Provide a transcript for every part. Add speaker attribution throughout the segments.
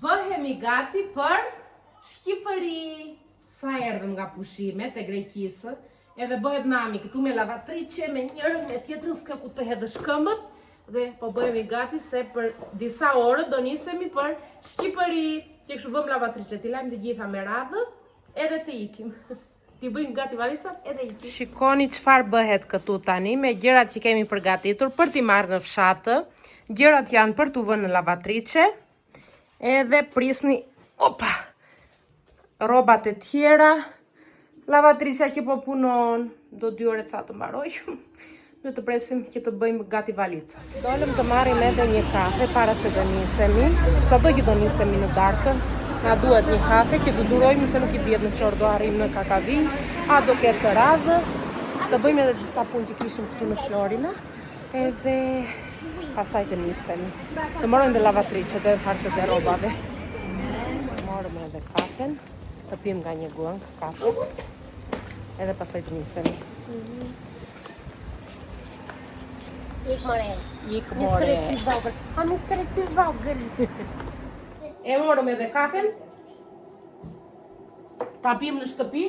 Speaker 1: Bëhemi gati për Shqipëri. Sa erdhëm nga pushimet e Greqisë, edhe bëhet nami këtu me lavatrice, me njërën, me tjetërën s'ka ku të hedhë shkëmbët, dhe po bëhemi gati se për disa orë do nisemi për Shqipëri. Që kështu vëm lavatrice, t'i lajmë të gjitha me radhë, edhe të ikim. T'i bëjmë gati valicat edhe ikim. Shikoni çfarë bëhet këtu tani me gjërat që kemi përgatitur për t'i marrë në fshatë. Gjërat janë për t'u vënë në lavatrice, edhe prisni, robat e tjera. Lavatricia që po punon, do 2 ore ca të mbaroj. Ne të presim që të bëjmë gati valicat. Dolëm të marrim edhe një kafe para se të nisemi. Sado që do nisemi në darkë, na duhet një kafe që do durojmë se nuk i dihet në çfarë do arrim në Kakavi, a do ketë të radhë. Do bëjmë edhe disa punë që kishim këtu në Florina, edhe pastaj të nisemi. Të morëm dhe lavatricet dhe farset e rrobave. Morëm edhe kafen, të pim nga një guang kafe, edhe pastaj të nisemi.
Speaker 2: Ik more. Mr. Vogel.
Speaker 1: E morëm edhe kafen, ta pim në shtëpi,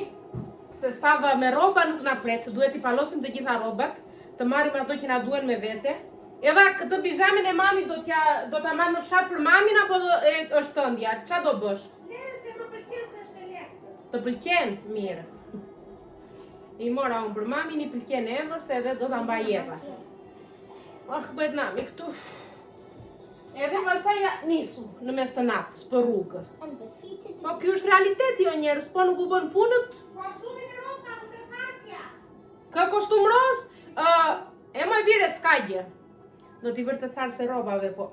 Speaker 1: se stava me rroba nuk na pret, duhet i palosim të gjitha rrobat, të marrim ato që na duhen me vete. Eva, këtë pijamin e mami do ta marr në fshat për mamin apo është tëndja? Ç'a do bësh?
Speaker 2: Lere se më pëlqen se është e lehtë.
Speaker 1: Të pëlqen? Mirë. I mora unë për mamin, i pëlqen Evës edhe do ta mbaj Eva. Bëhet nami këtu. Edhe pastaj nisu në mes të natës për rrugë. Po ky është realiteti o njerëz, po nuk u bën punët.
Speaker 2: Kostumin e rosa më të thasja.
Speaker 1: Ka kostum ros? E më vire skajgje. Do t'i vërtet tharse rrobave, po.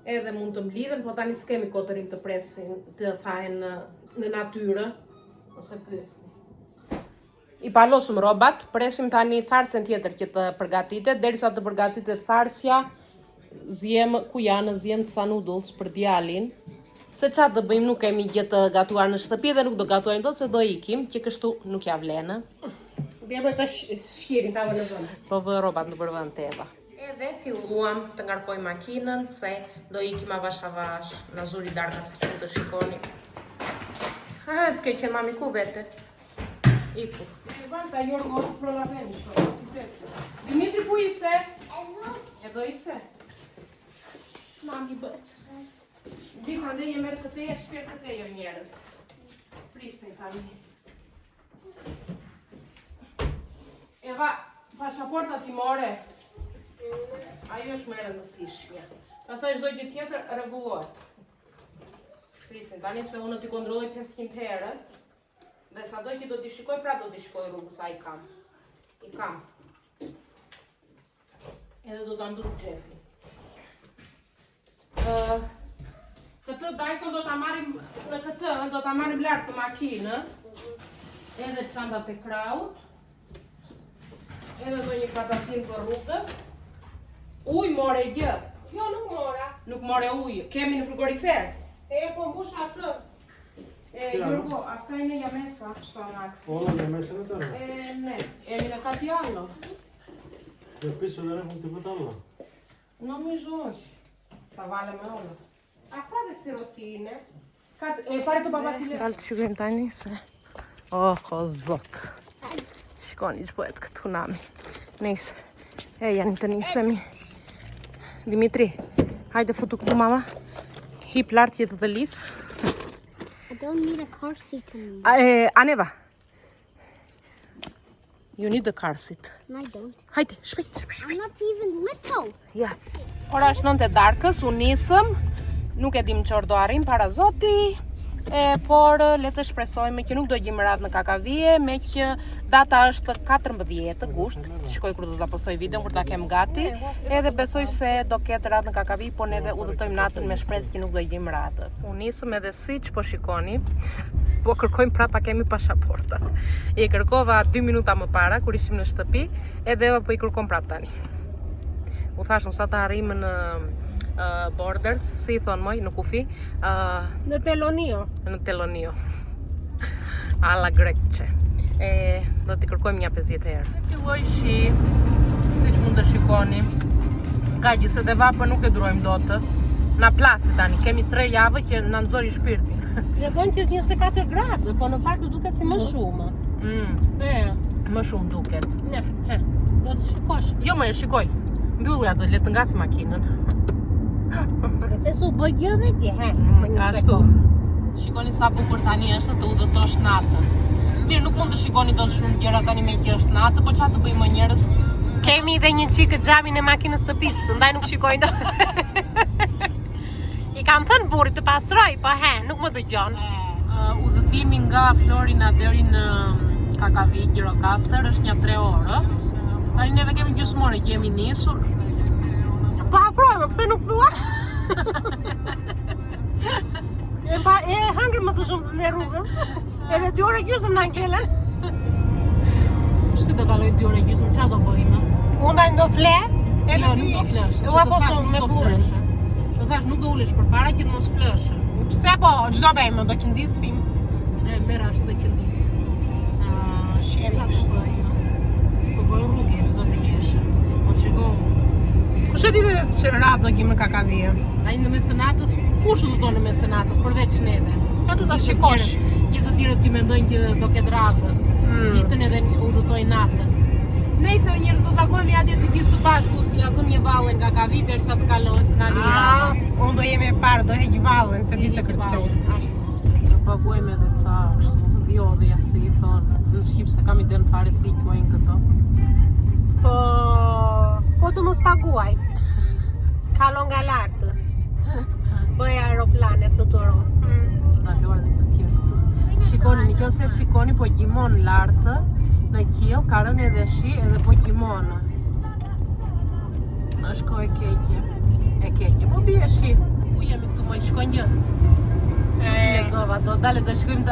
Speaker 1: Edhe mund të mblidhen, po tani s'kemi kohë të rim të presin, të thahen në natyrë, ose pyesni. I palosëm rrobat, presim tani tharsen tjetër që të përgatitet, derisa të përgatitet tharsja, zjem ca noodles për djalin. Se çfarë të bëjmë, nuk kemi gjë të gatuar në shtëpi dhe nuk do gatuajmë dot se do ikim, që kështu nuk ja vlen.
Speaker 2: Bëjmë ka shkirin tavën në vend.
Speaker 1: Po vë rrobat në përvend të Eva. Edhe filluam të ngarkojmë makinën se do ikim avash avash, na zuri darka siç mund të shikoni. Ha, të keqen mami ku vete? Iku. Vanta Jorgo prolaveni što. Dimitri ku ise? Edo ise. Mami bët. Dita dhe je merë këteje, shpirë këteje o njerës. Prisni tani. Eva, pasaporta ti more. Ajo është më e rëndësishmja. Pastaj çdo gjë tjetër rregullohet. Prisni tani se unë t'i kontrolloj 500 herë. Dhe sa do që do t'i shikoj, prap do t'i shikoj rrugës, a i kam. I kam. Edhe do t'a ndruk xhepi. Këtë Dyson do t'a marrim në këtë, do t'a marrim lartë të makinë. Edhe çantat e kraut. Edhe do një patatin për rrugës. Uj more gjë. Jo, nuk mora. Nuk more ujë. Kemi në frigorifer. Po mbush atë. Jorgo, asta e nella messa, sto Max.
Speaker 3: Ola nella messa në tërë?
Speaker 1: Ne, jemi në kapiallo.
Speaker 3: Të piso dhe në të pëtalla?
Speaker 1: Non mi zhoj. Ta vale me ola. A fa dhe kësi rotine? Pare të pabatile. Dalë të shikojmë tani se... Oh, o zot. Shikoni që bëhet këtu nami. Nise. Janë të nisemi. Dimitri, hajde futu këtu mama. Hip lartë jetë të lisë.
Speaker 2: I don't need a car seat anymore.
Speaker 1: Aneva. You need a car seat.
Speaker 2: No, I don't.
Speaker 1: Hajde, shpejt.
Speaker 2: I'm not even little.
Speaker 1: Ja. Ora është 9 e darkës, u nisëm. Nuk e dim çfarë do arrim para zoti. Por le të shpresojmë që nuk do gjejmë radhë në Kakavie, me që data është 14 gusht. Shikoj kur do ta postoj videon kur ta kem gati. Edhe besoj se do ketë radhë në Kakavi, po neve udhëtojmë natën me shpresë që nuk do gjejmë radhë. U nisëm edhe siç po shikoni. Po kërkojmë prapa, kemi pasaportat. I kërkova 2 minuta më para kur ishim në shtëpi, edhe po i kërkon prap tani. U thashun sa të arrijmë në Borders, si i thonë moj, në kufi?
Speaker 2: Në Telonio.
Speaker 1: Në Telonio. Alla Greqe. Do t'i kërkojmë një 50 herë. Filloj shi, si që mund të shikoni. Ska gjë se dhe vapë nuk e durojmë dotë. Na plasi tani, kemi 3 javë që na nxori shpirtin.
Speaker 2: Tregon që është 24 gradë, po në fakt duket si më shumë.
Speaker 1: Më shumë duket.
Speaker 2: Do të shikosh.
Speaker 1: Jo më e shikoj. Mbylli ato, le të ngas makinën.
Speaker 2: Se su bë gjë vetë,
Speaker 1: Ashtu. Shikoni sa bukur tani është të udhëtosh natën. Mirë, nuk mund të shikoni dot shumë gjëra tani me që është natë, po çfarë të bëjmë njerëz?
Speaker 2: Kemi edhe një çikë xhamin e makinës të pistë, ndaj nuk shikojnë dot. I kam thënë burrit të pastroj, po nuk më dëgjon.
Speaker 1: Udhëtimi nga Florina deri në Kakavi, Gjirokastër është një 3 orë. Tani neve kemi gjysmore që jemi nisur.
Speaker 2: Po afrojmë, pse nuk thua? E hangër më të shumë në rrugës. Edhe 2 orë gjysmë na ngelen.
Speaker 1: Si do kaloj 2 orë gjysmë, çfarë do bëjmë?
Speaker 2: Unë ndaj do fle,
Speaker 1: Jo, nuk do flesh.
Speaker 2: Ua po shumë me burrin.
Speaker 1: Do thash nuk do ulesh përpara që të mos flesh.
Speaker 2: Pse po, çdo bëjmë, do qëndisim.
Speaker 1: Merr ashtu dhe qëndis.
Speaker 2: Shemi
Speaker 1: Po bëj rrugë, zotë gjeshë. Mos shiko.
Speaker 2: Kush e di që ratë do kim në Kakavie?
Speaker 1: Ai në mes të natës, kush udhëton në mes të natës përveç neve?
Speaker 2: Ka du ta shikosh.
Speaker 1: Gjithë të tjerët që mendojnë që do ketë radhë. Ditën edhe udhëtojnë natën. Nëse njerëz do takojmë atje të gjithë së bashku, ja zëm një vallë nga Kavi derisa të kalohet në Alira.
Speaker 2: Unë do jemi e parë, do heq vallën se di të kërcej.
Speaker 1: Ashtu. Do paguajmë edhe ca kështu, dhjodhja si i thonë. Në shqip se kam iden fare si i quajnë këto.
Speaker 2: Po të mos paguaj. Kalo nga lartë. Bëj aeroplane, fluturo.
Speaker 1: Ndaluar dhe të tjerë. Shikoni, nëse shikoni po gjimon lartë, në qiell ka rënë edhe shi edhe po gjimon. Është kohë e keqe. E keqe. Po bie shi. Ku jemi këtu më shkon gjë? Lexova, do lexojmë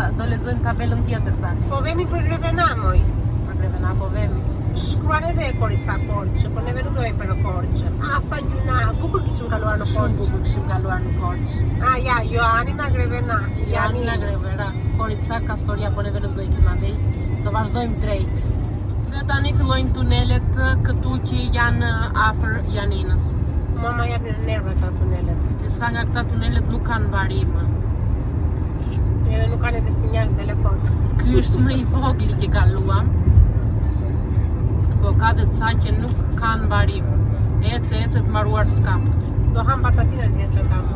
Speaker 1: tabelën tjetër tani.
Speaker 2: Po vemi për Grevena, moj.
Speaker 1: Për Grevena po vemi.
Speaker 2: Shkruan edhe e Korica Korçë, po neve nuk do vemi për në Korçë. Sa gjuna, bukur kishim kaluar në
Speaker 1: Shumë
Speaker 2: Korçë.
Speaker 1: bukur kishim kaluar në Korçë.
Speaker 2: Ja, Joani na Grevena.
Speaker 1: Janë në Grevena. Korica, Kastoria, po neve nuk do ikim andej. Do vazhdojmë drejt. Dhe tani fillojnë tunelet këtu që janë afër Janinës.
Speaker 2: Mama jep në nerve këta tunelet.
Speaker 1: Disa nga këta tunelet nuk kanë varim.
Speaker 2: Edhe nuk kanë edhe sinjal në telefon.
Speaker 1: Ky është më i vogël që kaluam. Po ka dhe ca që nuk kanë varim. Ece të mbaruar s'kam.
Speaker 2: Do ham patatinën një që kam.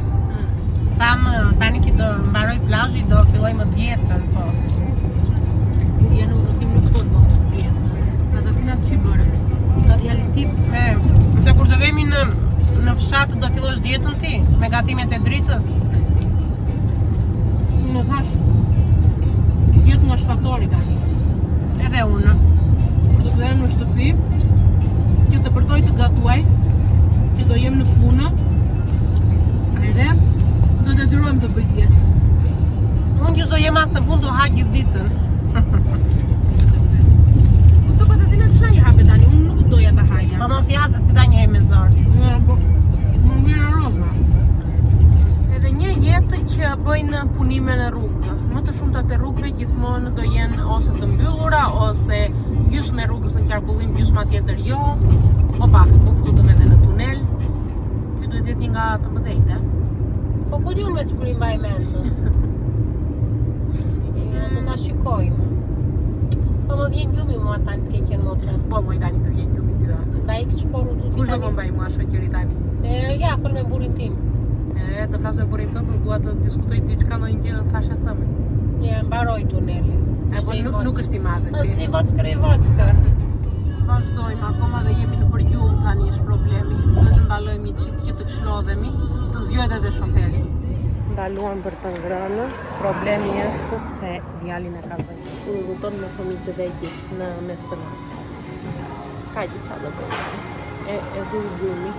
Speaker 2: Thamë, tani që do mbaroj plazhi, do filloj më djetën, po.
Speaker 1: Jenë udhëtim nuk po do të djetë. Patatinat që bërë? Ka djali tip?
Speaker 2: Se kur të vemi në fshat do fillosh djetën ti, me gatimet e dritës.
Speaker 1: Në thash, jetë nga shtatori tani.
Speaker 2: Edhe unë.
Speaker 1: Do të kthehem në shtëpi, që të përtoj të gatuaj, që do jem në punë, edhe do të detyrojmë të bëj djetë.
Speaker 2: Unë që do jem as në punë do ha gjithë ditën.
Speaker 1: Po të patatinat çfarë i hape tani? Unë nuk doja ta haja.
Speaker 2: Po mos i hasës ti da një herë me zor.
Speaker 1: Më vjen rroba. Edhe një jetë që bëjnë punime në rrugë. Më të shumtat e rrugëve gjithmonë do jenë ose të mbyllura ose gjysmë e rrugës në qarkullim, gjysma tjetër jo. Opa, u futëm edhe në tunel. Ky duhet jetë një nga të mëdhejtë.
Speaker 2: Po ku di unë me siguri mbaj mend. Do ta shikojmë. Po më vjen gjumi mua tani të keqen motra.
Speaker 1: Po moj tani të vjen gjumi tyra.
Speaker 2: Ndaj këtë shporu du t'i
Speaker 1: Kush do më mbaj mua shoqëri tani?
Speaker 2: Ja, fol me burrin tim.
Speaker 1: Të flas me burrin tënd, dua të diskutoj diçka ndonjë gjë, thashë thëmë.
Speaker 2: Ja, mbaroj tunelin.
Speaker 1: Po nuk është i madh.
Speaker 2: Është i Vockë.
Speaker 1: Vazhdojmë, akoma dhe jemi në përgjumë tani është problemi. Duhet të ndalojmë që të këshlodhemi, të zgjohet edhe shoferi. Ndaluam për të ngrënë, problemi është se djalin e ka zënë. Udhëton me fëmijë të vegjël në mes të natës. S'ka gjë çfarë do bëjë. E zuri gjumi.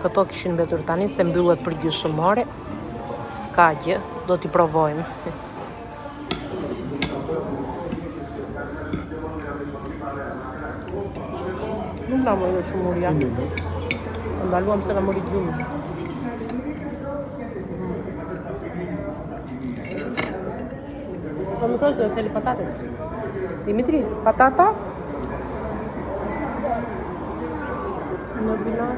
Speaker 1: Këto kishin mbetur tani se mbyllet përgjithshmore. S'ka gjë, do t'i provojmë. Nuk na mori shumë uria. Ndaluam se na mori gjumi.
Speaker 2: Po më thosë theli patatet.
Speaker 1: Dimitri, patata? Në binor.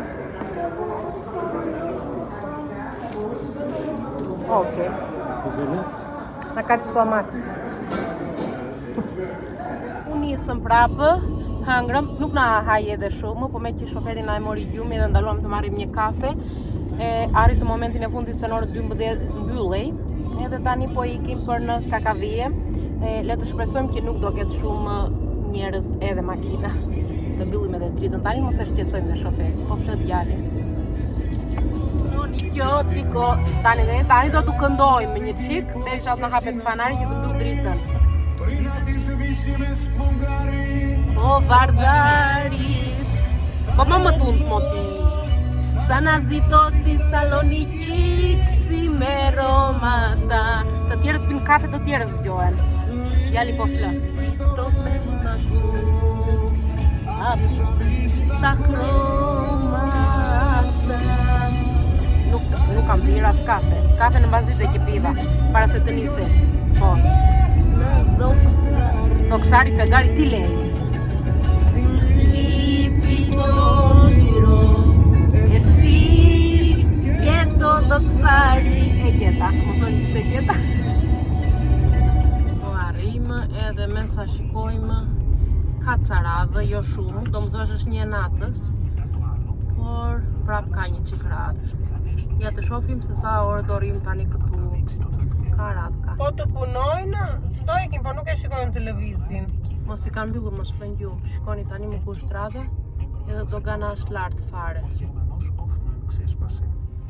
Speaker 1: Okej. Na ka të max. Unë nisëm prapë, hëngrëm, nuk na haj edhe shumë, po me që shoferi na e mori gjumi dhe ndaluam të marrim një kafe. Arritëm momentin e fundit se në orë 12 mbyllej, edhe tani po ikim për në Kakavije. Le të shpresojmë që nuk do ketë shumë njerëz edhe makina. Të mbyllim edhe dritën tani, mos e shqetësojmë dhe shoferin, po flet djali. Tani do të këndojmë një çik, derisa të na hapet fanari që të mbyll dritën. O vardaris, po më tund moti. Sana zitos si Saloniki, me Romata. Të tjerët pinë kafe, të tjerët zgjohen. Djali po flë. To me masu, sta Romata. Nuk kam pirë as kafe. Kafe në bazit e kipiva, para se të nise. Po. Doksari fegari ti lej. Doksari e kjeta, më thonë se kjeta. Po arrijmë edhe me sa shikojmë ka ca radhë, jo shumë, do më thosh është një natës, por prap ka një qik radhë. Ja të shofim se sa orë do rrim tani këtu, ka radhë ka. Po të punojnë, qdo ikim, po nuk e shikojnë televizin. Mos i kanë mbyllur, mos flëngju, shikoni tani më kusht radhë, edhe dogana është lartë fare.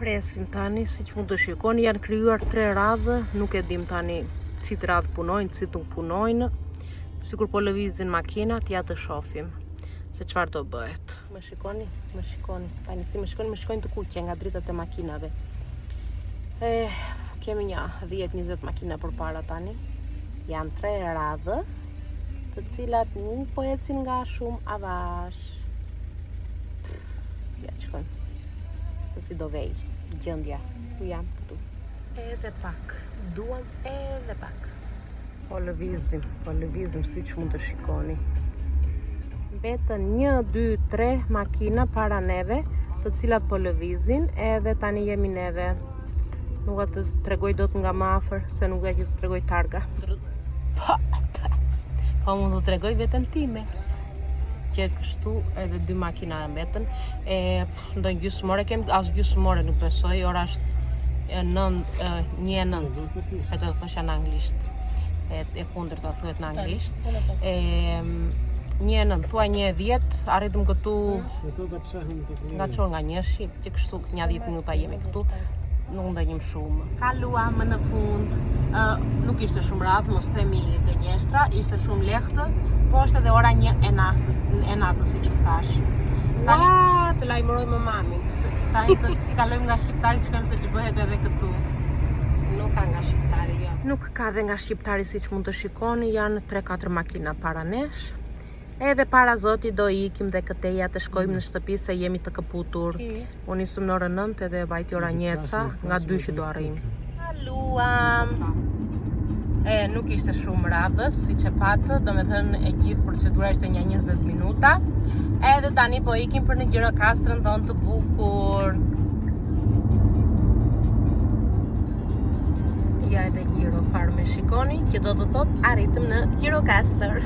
Speaker 1: Presim tani, si që mund të shikoni, janë krijuar 3 radhë, nuk e dim tani cit radhë punojnë, cit nuk punojnë. Sikur po lëvizin makinat, ja të shofim se çfarë do bëhet. Më shikoni, tani si më shikojnë të kuqe nga dritat e makinave. Kemi një 10-20 makina përpara tani. Janë 3 radhë, të cilat nuk po ecin nga shumë avash. Ja shikojmë se si do vej gjendja. Ku jam këtu. Edhe pak. Duam edhe pak. Po lëvizim si që mund të shikoni. Betën 1, 2, 3 makina para neve, të cilat po lëvizin, edhe tani jemi neve. Nuk ka të tregoj dot nga më afër, se nuk ka që të tregoj targa. Po mund të tregoj veten time. Që kështu edhe 2 makina e mbetën. Ndonjë gjysmore kemi, as gjysmore nuk besoj, ora është 1:09. Vetë të thosha në anglisht. E kundër të thuhet në anglisht. 1:09, thua 1:10, arritëm këtu nga çor nga 1:00, që kështu një 10 minuta jemi këtu. Nuk ndonjëm shumë. Kaluam në fund, nuk ishte shumë radhë, mos themi gënjeshtra, ishte shumë lehtë, po është edhe ora 1 e natës, si që thash.
Speaker 2: Ua, të lajmërojmë mamin.
Speaker 1: Tani të kalojmë nga shqiptari, që se që bëhet edhe këtu.
Speaker 2: Nuk ka nga shqiptari, jo.
Speaker 1: Nuk ka dhe nga shqiptari, si që mund të shikoni, janë 3-4 makina para nesh. Edhe para zoti do ikim dhe këteja të shkojmë në shtëpi se jemi të këputur. Unë nisëm në orën 9 edhe vajti ora 1 nga 2 që do arrim. Kaluam. Nuk ishte shumë radhës, si që patë, do me thënë e gjithë procedura ishte një 20 minuta. Edhe tani po ikim për në Gjirokastrën tonë të bukur. Ja edhe Gjiro farë me shikoni, që do të thot arritëm në Gjirokastër.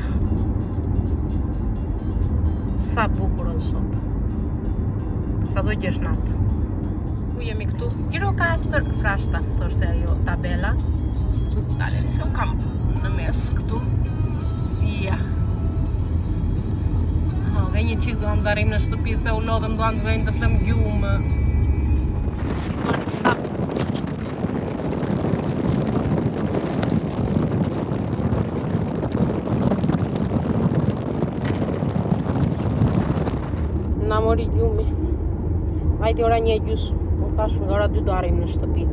Speaker 1: Sa bukur është sot. Sa do gjesh natë. Ku jemi këtu? Gjirokastër, frashta, thoshte ajo tabela. Daleni se u kam në mes këtu. Ja. Dhe një qikë do më darim në shtëpi se u lodhëm do më vejnë të flëm gjumë. Shikoni sa. Na mori gjumi. Vajti ora 1:30. U thash nga ora 2 do arrim në shtëpi.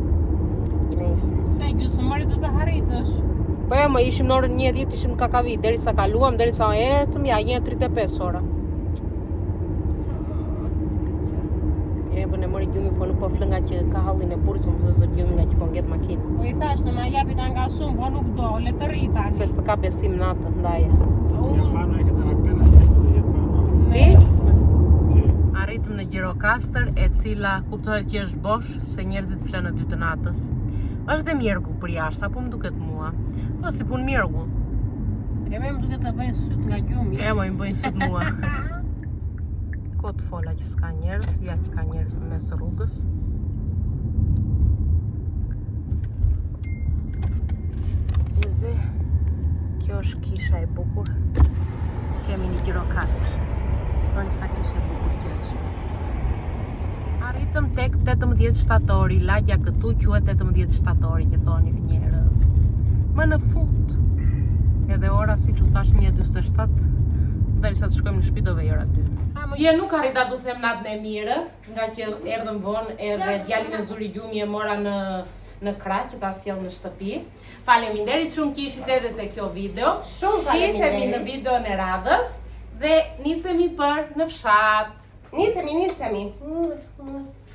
Speaker 1: Nëse.
Speaker 2: Se gjysmëri do të harritësh.
Speaker 1: Po jo, më ishim në orën 1:10, ishim në Kakavi, derisa kaluam, derisa erdhëm, ja 1:35 ora. Po ne mori gjumi, po nuk po flë nga që ka hallin e burrit, më zë gjumi nga që po ngjet makinë.
Speaker 2: Po I thash në ma japit nga shumë, po nuk do, le të rri tani.
Speaker 1: Se s'të ka besim natën, ndaje.
Speaker 3: Japana e këtë në pena,
Speaker 1: Ti? Arritëm në në Gjirokastër, e cila kuptohet që është bosh se njerëzit flenë në 2 të natës. Është dhe mjergull për jashtë, apo më duket mua? Po, si pun mjergull.
Speaker 2: E me më duke të bëjnë syt nga gjumi.
Speaker 1: E më bëjnë syt mua. Kot fola që s'ka njerëz, ja që ka njerëz në mes rrugës. Edhe kjo është kisha e bukur. Kemi një Gjirokastër. Shikoni sa kisha e bukur që është. Arritëm tek 18 shtatori, lagja këtu quhet 18 shtatori që thoni njerëz. Më në fund. Edhe ora siç u thash 1:47, derisa të shkojmë në shtëpi do vej ora 2. Je nuk arrita du them natën e mirë, nga që erdhëm vonë edhe djalin e zuri gjumi e mora në krah që ta sjell në shtëpi. Faleminderit shumë që ishit edhe te kjo video. Shihemi në videon e radhës dhe nisemi për në fshat.
Speaker 2: Nisemi.